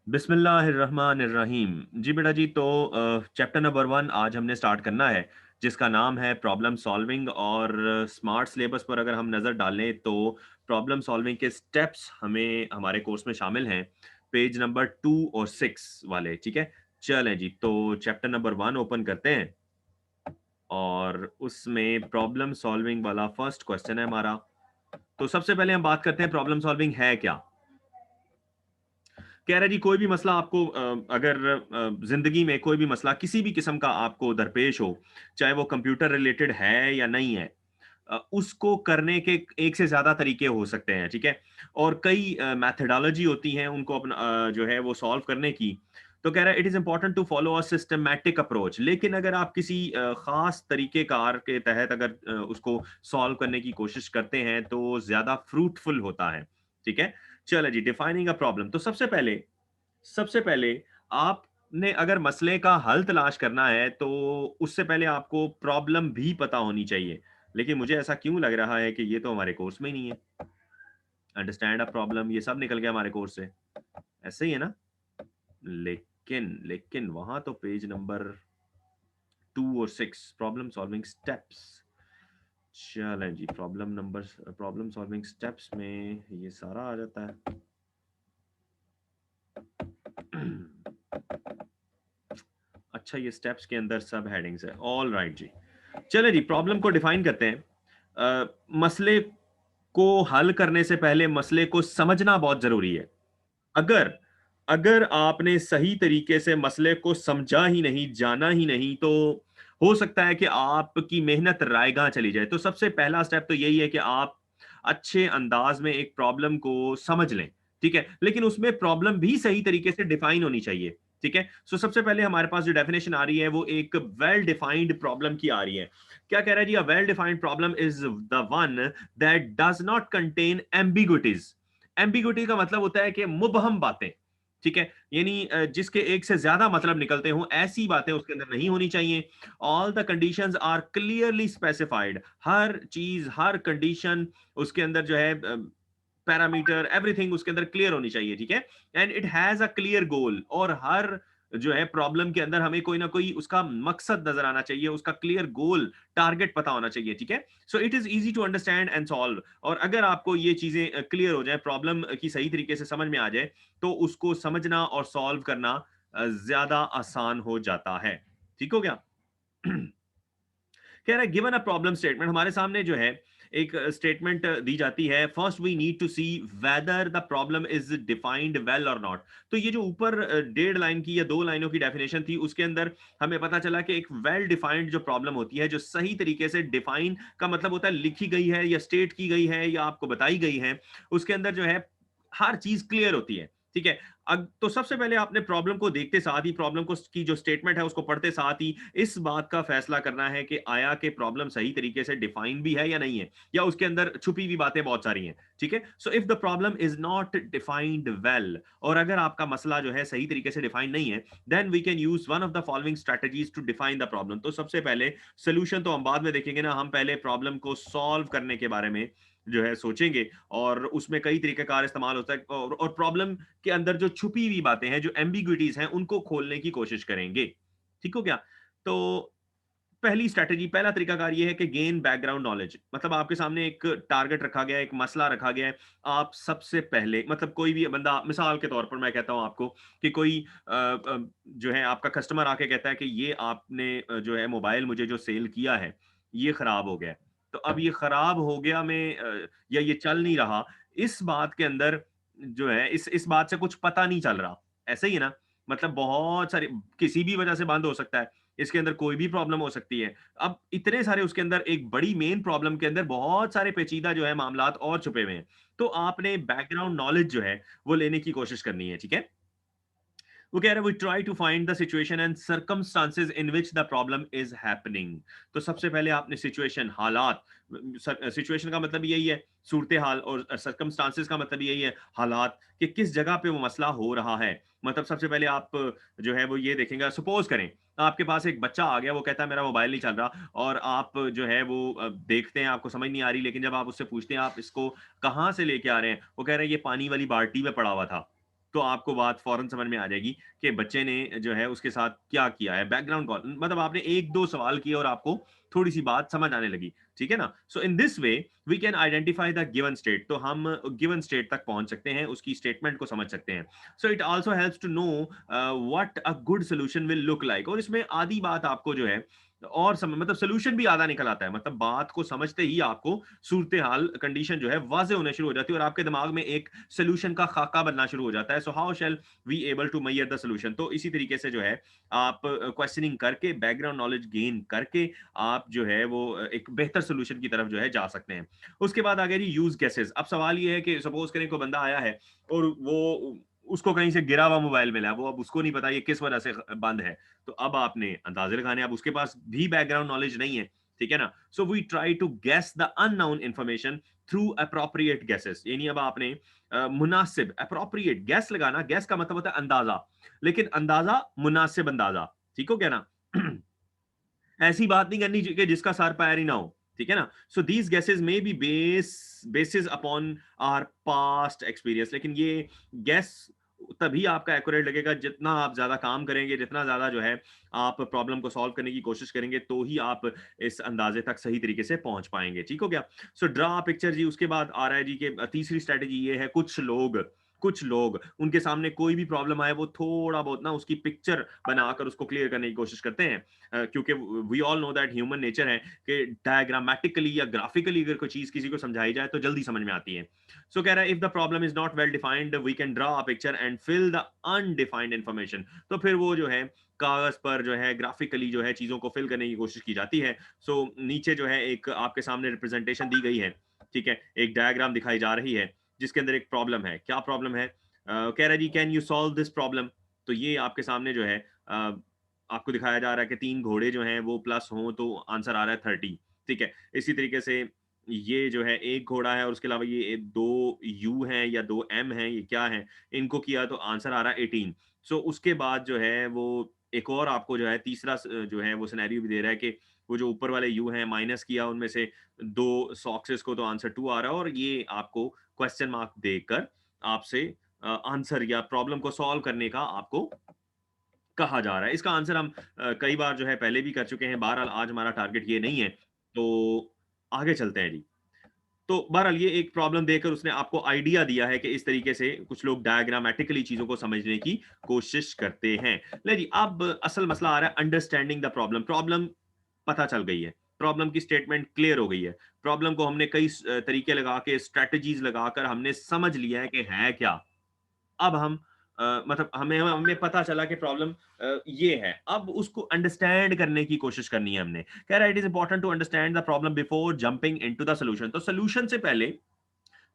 बिस्मिल्लाहिर्रहमानिर्रहीम। जी बेटा जी, तो चैप्टर नंबर 1 आज हमने स्टार्ट करना है, जिसका नाम है प्रॉब्लम सॉल्विंग। और स्मार्ट सिलेबस पर अगर हम नज़र डालें तो प्रॉब्लम सॉल्विंग के स्टेप्स हमें हमारे कोर्स में शामिल हैं, पेज नंबर 2 और 6 वाले। ठीक है, चलें जी, तो चैप्टर नंबर 1 ओपन करते हैं और उसमें प्रॉब्लम सॉल्विंग वाला फर्स्ट क्वेश्चन है हमारा। तो सबसे पहले हम बात करते हैं प्रॉब्लम सॉल्विंग है क्या। कह रहा है जी, कोई भी मसला आपको अगर जिंदगी में कोई भी मसला किसी भी किस्म का आपको दरपेश हो, चाहे वो कंप्यूटर रिलेटेड है या नहीं है, उसको करने के एक से ज्यादा तरीके हो सकते हैं। ठीक है, और कई मैथडोलॉजी होती हैं उनको अपना जो है वो सॉल्व करने की। तो कह रहा है it is important to follow a systematic approach. लेकिन अगर आप किसी खास तरीकेकार के तहत अगर उसको सॉल्व करने की कोशिश करते हैं तो ज्यादा फ्रूटफुल होता है। ठीक है, चलो जी, डिफाइनिंग अ प्रॉब्लम। तो सबसे पहले आपने अगर मसले का हल तलाश करना है तो उससे पहले आपको प्रॉब्लम भी पता होनी चाहिए। लेकिन मुझे ऐसा क्यों लग रहा है कि ये तो हमारे कोर्स में ही नहीं है। अंडरस्टैंड अ प्रॉब्लम, ये सब निकल गया हमारे कोर्स से, ऐसे ही है ना। लेकिन वहां तो पेज नंबर 2 और 6 प्रॉब्लम सॉल्विंग स्टेप्स। चलें जी, प्रॉब्लम सॉल्विंग स्टेप्स में ये सारा आ जाता है। अच्छा, ये स्टेप्स के अंदर सब हेडिंग्स है। ऑल राइट जी, चले जी, प्रॉब्लम को डिफाइन करते हैं। मसले को हल करने से पहले मसले को समझना बहुत जरूरी है। अगर अगर आपने सही तरीके से मसले को समझा ही नहीं, जाना ही नहीं, तो हो सकता है कि आपकी मेहनत रायगा चली जाए। तो सबसे पहला स्टेप तो यही है कि आप अच्छे अंदाज में एक प्रॉब्लम को समझ लें। ठीक है, लेकिन उसमें प्रॉब्लम भी सही तरीके से डिफाइन होनी चाहिए। ठीक है, सो सबसे पहले हमारे पास जो डेफिनेशन आ रही है वो एक वेल डिफाइंड प्रॉब्लम की आ रही है। क्या कह रहा है जी, a well defined problem is the one that does not contain ambiguities. Ambiguity का मतलब होता है कि मुबहम बातें। ठीक है, यानी जिसके एक से ज्यादा मतलब निकलते हों, ऐसी बातें उसके अंदर नहीं होनी चाहिए। All the conditions are clearly specified. हर चीज, हर कंडीशन उसके अंदर जो है, पैरामीटर, एवरीथिंग उसके अंदर क्लियर होनी चाहिए। ठीक है, and it has a clear goal. और हर जो है प्रॉब्लम के अंदर हमें कोई ना कोई उसका मकसद नजर आना चाहिए, उसका क्लियर गोल, टारगेट पता होना चाहिए। ठीक है, so it is easy to understand and solve. और अगर आपको ये चीजें क्लियर हो जाए, प्रॉब्लम की सही तरीके से समझ में आ जाए, तो उसको समझना और सॉल्व करना ज्यादा आसान हो जाता है। ठीक हो गया। कह रहा है गिवन अ प्रॉब्लम स्टेटमेंट, हमारे सामने जो है एक स्टेटमेंट दी जाती है। First we need to see whether the problem is defined well और नॉट। तो ये जो ऊपर 1.5 लाइन की या 2 लाइनों की डेफिनेशन थी, उसके अंदर हमें पता चला कि एक वेल डिफाइंड जो प्रॉब्लम होती है, जो सही तरीके से डिफाइन का मतलब होता है लिखी गई है या स्टेट की गई है या आपको बताई गई है, उसके अंदर जो है हर चीज क्लियर होती है। ठीक है, अब तो सबसे पहले आपने प्रॉब्लम को देखते साथ ही, प्रॉब्लम को की जो स्टेटमेंट है उसको पढ़ते साथ ही इस बात का फैसला करना है कि आया कि प्रॉब्लम सही तरीके से डिफाइन भी है या नहीं है, या उसके अंदर छुपी हुई बातें बहुत सारी हैं। ठीक है, so if the problem is not defined well, और अगर आपका मसला जो है सही तरीके से डिफाइन नहीं है, then we can use one of the following strategies to define the problem. तो सबसे पहले सोल्यूशन तो हम बाद में देखेंगे ना, हम पहले प्रॉब्लम को सॉल्व करने के बारे में जो है सोचेंगे। और उसमें कई तरीके कार इस्तेमाल होता है, और प्रॉब्लम के अंदर जो छुपी हुई बातें हैं, जो एम्बिग्विटीज हैं, उनको खोलने की कोशिश करेंगे। ठीक हो गया। तो पहली स्ट्रैटेजी, पहला तरीकाकार ये है कि गेन बैकग्राउंड नॉलेज। मतलब आपके सामने एक टारगेट रखा गया है, एक मसला रखा गया है। आप सबसे पहले, मतलब कोई भी बंदा, मिसाल के तौर पर मैं कहता हूं आपको कि कोई जो है आपका कस्टमर आके कहता है कि ये आपने जो है मोबाइल मुझे जो सेल किया है, ये खराब हो गया है। तो अब ये खराब हो गया में या ये चल नहीं रहा, इस बात के अंदर जो है इस बात से कुछ पता नहीं चल रहा। ऐसे ही है ना, मतलब बहुत सारी, किसी भी वजह से बंद हो सकता है, इसके अंदर कोई भी प्रॉब्लम हो सकती है। अब इतने सारे उसके अंदर एक बड़ी मेन प्रॉब्लम के अंदर बहुत सारे पेचीदा जो है मामलात और छुपे हुए हैं। तो आपने बैकग्राउंड नॉलेज जो है वो लेने की कोशिश करनी है। ठीक है, वो कह रहा है we try to find the situation and circumstances in which the problem is happening. तो सबसे पहले आपने सिचुएशन, हालात, सिचुएशन का मतलब यही है सूरत हाल, और सर्कमस्टांसेस का मतलब यही है हालात, कि किस जगह पे वो मसला हो रहा है। मतलब सबसे पहले आप जो है वो ये देखेंगे, सपोज करें आपके पास एक बच्चा आ गया, वो कहता है मेरा मोबाइल नहीं चल रहा, और आप जो है वो देखते हैं, आपको समझ नहीं आ रही, लेकिन जब आप उससे पूछते हैं आप इसको कहाँ से लेके आ रहे हैं, वो कह रहे हैं ये पानी वाली बाल्टी में पड़ा हुआ था। तो आपको बात फौरन समझ में आ जाएगी कि बच्चे ने जो है उसके साथ क्या किया है, बैकग्राउंड कॉल मतलब आपने 1-2 सवाल किए और आपको थोड़ी-सी बात समझ आने लगी, ठीक है ना? So in this way we can identify the given state, तो हम गिवन स्टेट तक पहुँच सकते हैं, उसकी स्टेटमेंट को समझ सकते हैं। So it also helps to know what a good solution will look like, और इसमें आधी बात आपको जो है और मतलब सॉल्यूशन भी आधा निकल आता है, मतलब बात को समझते ही आपको सूरत हाल कंडीशन जो है वाज़े होना शुरू हो जाती है और आपके दिमाग में एक सॉल्यूशन का खाका बनना शुरू हो जाता है। So how shall we able to measure the solution, तो इसी तरीके से जो है आप क्वेश्चनिंग करके बैकग्राउंड नॉलेज गेन करके आप जो है वो एक बेहतर सॉल्यूशन की तरफ जो है जा सकते हैं। उसके बाद आगे जी यूज गेसेस। अब सवाल ये है कि सपोज करें कोई बंदा आया है और वो उसको कहीं से गिरा हुआ मोबाइल मिला, वो अब उसको नहीं पता ये किस वजह से बंद है, तो अब आपने अंदाजे लगाने, अब उसके पास भी बैकग्राउंड नॉलेज नहीं है, ठीक है ना? So we try to guess the unknown information through appropriate guesses, यानी अब आपने मुनासिब अप्रोप्रिएट गैस लगाना, गैस का मतलब होता है अंदाजा, लेकिन अंदाजा मुनासिब अंदाजा, ठीक हो गया ना? ऐसी बात नहीं करनी चाहिए जिसका सर पैर ही ना हो, ठीक है ना? So these guesses may be basis upon our past experience, लेकिन ये गेस तभी आपका एक्यूरेट लगेगा जितना आप ज्यादा काम करेंगे, जितना ज्यादा जो है आप प्रॉब्लम को सॉल्व करने की कोशिश करेंगे, तो ही आप इस अंदाजे तक सही तरीके से पहुंच पाएंगे, ठीक हो गया? सो ड्रा पिक्चर जी, उसके बाद आ रहा है जी के तीसरी स्ट्रेटेजी ये है, कुछ लोग उनके सामने कोई भी प्रॉब्लम आए वो थोड़ा बहुत ना उसकी पिक्चर बनाकर उसको क्लियर करने की कोशिश करते हैं, क्योंकि we all know that human nature है कि डायग्रामेटिकली या ग्राफिकली अगर कोई चीज किसी को समझाई जाए तो जल्दी समझ में आती है। सो कह रहा है if the problem is not well defined we can draw a picture and fill the undefined information, तो फिर वो जो है कागज पर जो है ग्राफिकली जो है चीजों को फिल करने की कोशिश की जाती है। सो नीचे जो है एक आपके सामने रिप्रेजेंटेशन दी गई है, ठीक है, एक डायग्राम दिखाई जा रही है जिसके अंदर एक प्रॉब्लम है। क्या प्रॉब्लम है? कह रहा है जी can you solve this problem, तो ये आपके सामने जो है आपको दिखाया जा रहा है कि 3 घोड़े जो हैं वो प्लस हों तो आंसर आ रहा है 30, ठीक है? इसी तरीके से ये जो है 1 घोड़ा है और उसके अलावा ये 2 यू हैं या 2 एम हैं, ये क्या हैं? इनको किया तो आंसर आ रहा है 18। सो उसके बाद जो है वो एक और आपको जो है तीसरा जो है वो सिनेरियो भी दे रहा है कि वो जो ऊपर वाले यू हैं माइनस किया उनमें से 2 सॉक्सेस को तो आंसर 2 आ रहा है, और ये आपको क्वेश्चन मार्क देकर आपसे आंसर या प्रॉब्लम को सॉल्व करने का आपको कहा जा रहा है। इसका आंसर हम कई बार जो है पहले भी कर चुके हैं। बहरहाल आज हमारा टारगेट ये नहीं है, तो आगे चलते हैं जी। तो बहरहाल ये एक प्रॉब्लम देकर उसने आपको आइडिया दिया है कि इस तरीके से कुछ लोग डायग्रामेटिकली चीज़ों को समझने की कोशिश करते हैं। ले जी, अब असल मसला आ रहा है अंडरस्टैंडिंग द प्रॉब्लम। प्रॉब्लम पता चल गई है, प्रॉब्लम की स्टेटमेंट क्लियर हो गई है। प्रॉब्लम को हमने कई तरीके लगा के, स्ट्रैटेजीज़ लगाकर हमने समझ लिया है कि है क्या। अब हम मतलब हमें हमें पता चला कि प्रॉब्लम ये है। अब उसको अंडरस्टैंड करने की कोशिश करनी है हमने। कह रहा है it is important to understand the problem before jumping into the solution. तो सॉल्यूशन से पहले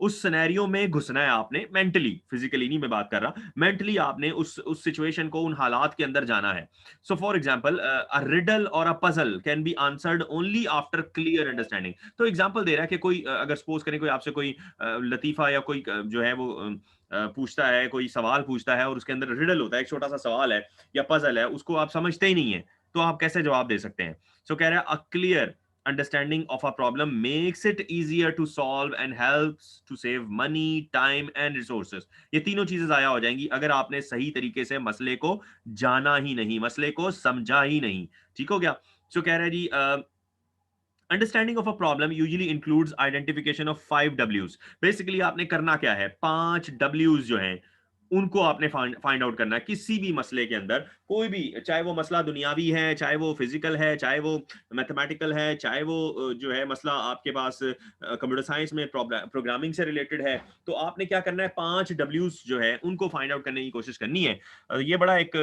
उस सिनेरियो में घुसना है आपने मेंटली, फिजिकली नहीं मैं बात कर रहा, मेंटली आपने उस सिचुएशन को, उन हालात के अंदर जाना है। So for example a riddle or a puzzle can be answered only after clear understanding. तो एग्जांपल दे रहा है कि कोई अगर सपोज करें कोई आपसे कोई लतीफा या कोई जो है वो पूछता है, कोई सवाल पूछता है और उसके अंदर रिडल होता है, एक छोटा सा सवाल है या पजल है, उसको आप समझते ही नहीं है, तो आप कैसे जवाब दे सकते हैं? सो कह रहा है a clear understanding of a problem makes it easier to solve and helps to save money, time and resources। ये तीनों चीजें जाया हो जाएंगी अगर आपने सही तरीके से मसले को जाना ही नहीं, मसले को समझा ही नहीं, ठीक हो गया? सो कह रहा है जी understanding of a problem usually includes identification of 5 डब्ल्यूज। Basically आपने करना क्या है, 5 डब्ल्यूज जो हैं उनको आपने फाइंड आउट करना है किसी भी मसले के अंदर। कोई भी, चाहे वो मसला दुनियावी है, चाहे वो फिजिकल है, चाहे वो मैथमेटिकल है, चाहे वो जो है मसला आपके पास कंप्यूटर साइंस में प्रोग्रामिंग से रिलेटेड है, तो आपने क्या करना है, 5 डब्ल्यूज जो है उनको फाइंड आउट करने की कोशिश करनी है। ये बड़ा एक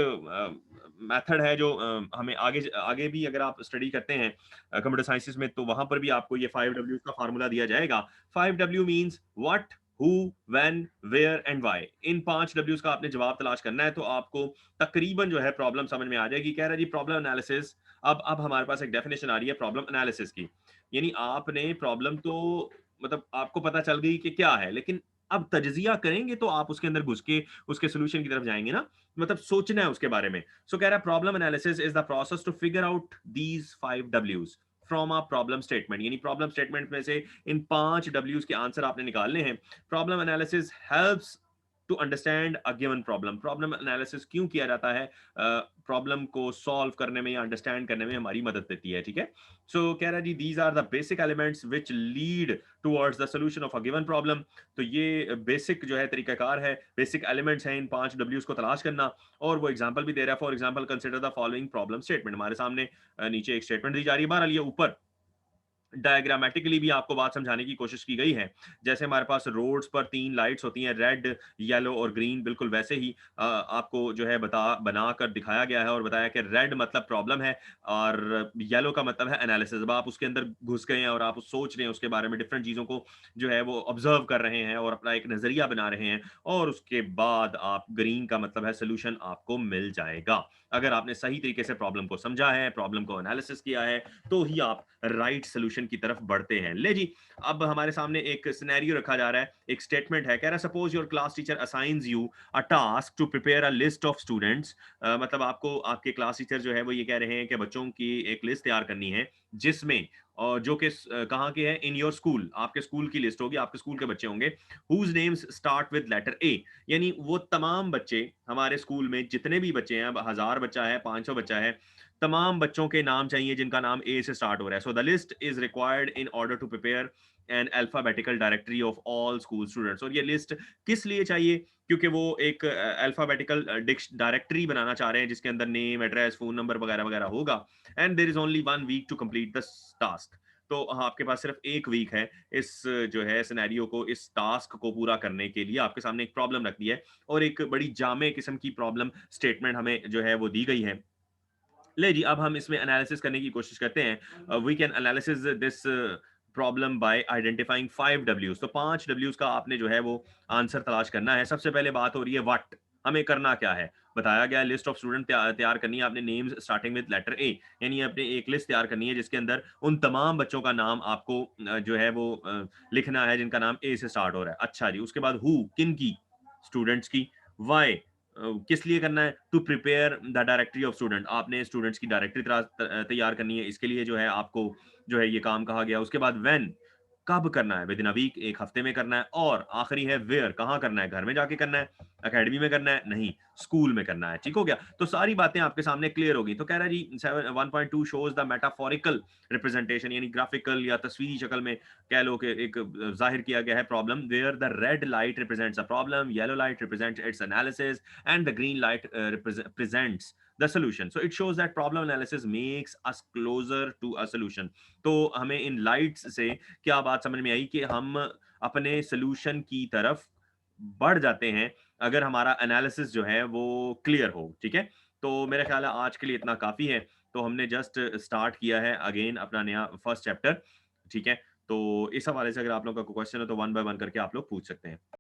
मेथड है जो हमें आगे आगे भी अगर आप स्टडी करते हैं कंप्यूटर साइंसेस में, तो वहां पर भी आपको ये 5 डब्ल्यूज का फार्मूला दिया जाएगा। 5 W means what, who, when, where and why. इन 5 डब्ल्यूज का आपने जवाब तलाश करना है, तो आपको तकरीबन जो है प्रॉब्लम समझ में आ जाएगी। कह रहा है जी प्रॉब्लम एनालिसिस। अब हमारे पास एक डेफिनेशन आ रही है प्रॉब्लम एनालिसिस की, यानी आपने प्रॉब्लम तो मतलब आपको पता चल गई कि क्या है, लेकिन अब तज्जिया करेंगे तो आप उसके अंदर घुस के उसके सोल्यूशन की तरफ जाएंगे ना, मतलब सोचना है उसके बारे में। सो कह रहा है problem analysis is the process to figure out these 5 डब्ल्यूज फ्रॉम अ प्रॉब्लम स्टेटमेंट, यानी प्रॉब्लम स्टेटमेंट में से इन 5 डब्ल्यूज के आंसर आपने निकालने हैं। Problem analysis helps to understand a given problem. Problem analysis क्यों किया जाता है? प्रॉब्लम को सॉल्व करने में या अंडरस्टैंड करने में हमारी मदद देती है, ठीक है? सो कह रहा है जी, these are the basic elements which lead towards the solution of a given problem. तो ये बेसिक जो है तरीकाकार है, बेसिक एलिमेंट्स हैं इन 5 डब्ल्यूज को तलाश करना। और वो एग्जांपल भी दे रहा है। For example consider the following problem statement. हमारे सामने नीचे एक स्टेटमेंट दी जा रही है, बहरहाल ये ऊपर डायग्रामेटिकली भी आपको बात समझाने की कोशिश की गई है। जैसे हमारे पास रोड्स पर 3 लाइट्स होती हैं, रेड, येलो और ग्रीन, बिल्कुल वैसे ही आपको जो है बनाकर दिखाया गया है और बताया कि रेड मतलब प्रॉब्लम है और येलो का मतलब है एनालिसिस। अब आप उसके अंदर घुस गए हैं और आप सोच रहे हैं उसके बारे में, डिफरेंट चीज़ों को जो है वो ऑब्जर्व कर रहे हैं और अपना एक नज़रिया बना रहे हैं, और उसके बाद आप ग्रीन का मतलब है सॉल्यूशन आपको मिल जाएगा। अगर आपने सही तरीके से प्रॉब्लम को समझा है, प्रॉब्लम को एनालिसिस किया है, तो ही आप राइट सॉल्यूशन की तरफ बढ़ते हैं। ले जी, अब हमारे सामने एक सिनेरियो रखा जा रहा है, एक स्टेटमेंट है, कह रहा है suppose your class teacher assigns you a task to prepare a list of students. मतलब आपको आपके क्लास टीचर जो है वो ये कह रहे हैं कि बच्चों की एक लिस्ट तैयार करनी है, जिसमें और जो कि कहाँ के हैं, इन योर स्कूल, आपके स्कूल की लिस्ट होगी, आपके स्कूल के बच्चे होंगे, whose names start with letter A. यानी वो तमाम बच्चे हमारे स्कूल में जितने भी बच्चे हैं, अब 1000 बच्चा है, 500 बच्चा है, तमाम बच्चों के नाम चाहिए जिनका नाम ए से स्टार्ट हो रहा है। So the list is required in order to prepare an alphabetical directory of all school students. और ये लिस्ट किस लिए चाहिए? क्योंकि वो एक अल्फाबेटिकल डायरेक्टरी बनाना चाह रहे हैं जिसके अंदर नेम, एड्रेस, फोन नंबर वगैरह वगैरह होगा। And there is only 1 week to complete the task. तो हाँ, आपके पास सिर्फ 1 वीक है इस जो है सिनेरियो को, इस टास्क को पूरा करने के लिए। आपके सामने एक प्रॉब्लम रख दी है और एक बड़ी जामे किस्म की प्रॉब्लम स्टेटमेंट हमें जो है वो दी गई है। ले जी, अब हम इसमें एनालिसिस करने की कोशिश करते हैं। We can analysis this problem bye identifying 5 डब्ल्यूज। तो 5 डब्ल्यूज का आपने जो है वो आंसर तलाश करना है। सबसे पहले बात हो रही है व्हाट, हमें करना क्या है? बताया गया है लिस्ट ऑफ स्टूडेंट तैयार करनी है आपने, names starting with letter A, यानी आपने एक लिस्ट तैयार करनी है जिसके अंदर उन तमाम बच्चों का नाम आपको जो है वो लिखना है जिनका नाम ए से स्टार्ट हो रहा है। अच्छा जी, उसके बाद हु, किन की? स्टूडेंट्स की। व्हाई, किस लिए करना है? To prepare the directory of student, आपने स्टूडेंट्स की डायरेक्टरी तैयार करनी है, इसके लिए जो है आपको जो है ये काम कहा गया। उसके बाद व्हेन, कब करना है? विद इन अ वीक, एक हफ्ते में करना है। और आखिरी है वेयर, कहाँ करना है? घर में जाके करना है, एकेडमी में करना है? नहीं, स्कूल में करना है। ठीक हो गया? तो सारी बातें आपके सामने क्लियर होगी। तो कह रहा है जी 1.2 शोज द मेटाफोरिकल रिप्रेजेंटेशन, यानी ग्राफिकल या तस्वीरी शक्ल में कह लो कि एक जाहिर किया गया है problem, where the red light represents a problem, yellow light represents its analysis, and the green light presents the solution. So it shows that problem analysis makes us closer to a solution. तो हमें in lights से क्या बात समझ में आई कि हम अपने सोल्यूशन की तरफ बढ़ जाते हैं अगर हमारा एनालिसिस जो है वो क्लियर हो। ठीक है, तो मेरा ख्याल है आज के लिए इतना काफी है। तो हमने जस्ट स्टार्ट किया है अगेन अपना नया फर्स्ट चैप्टर। ठीक है, तो इस हवाले से अगर आप लोगों का कोई क्वेश्चन है तो वन बाय वन करके आप लोग पूछ सकते हैं।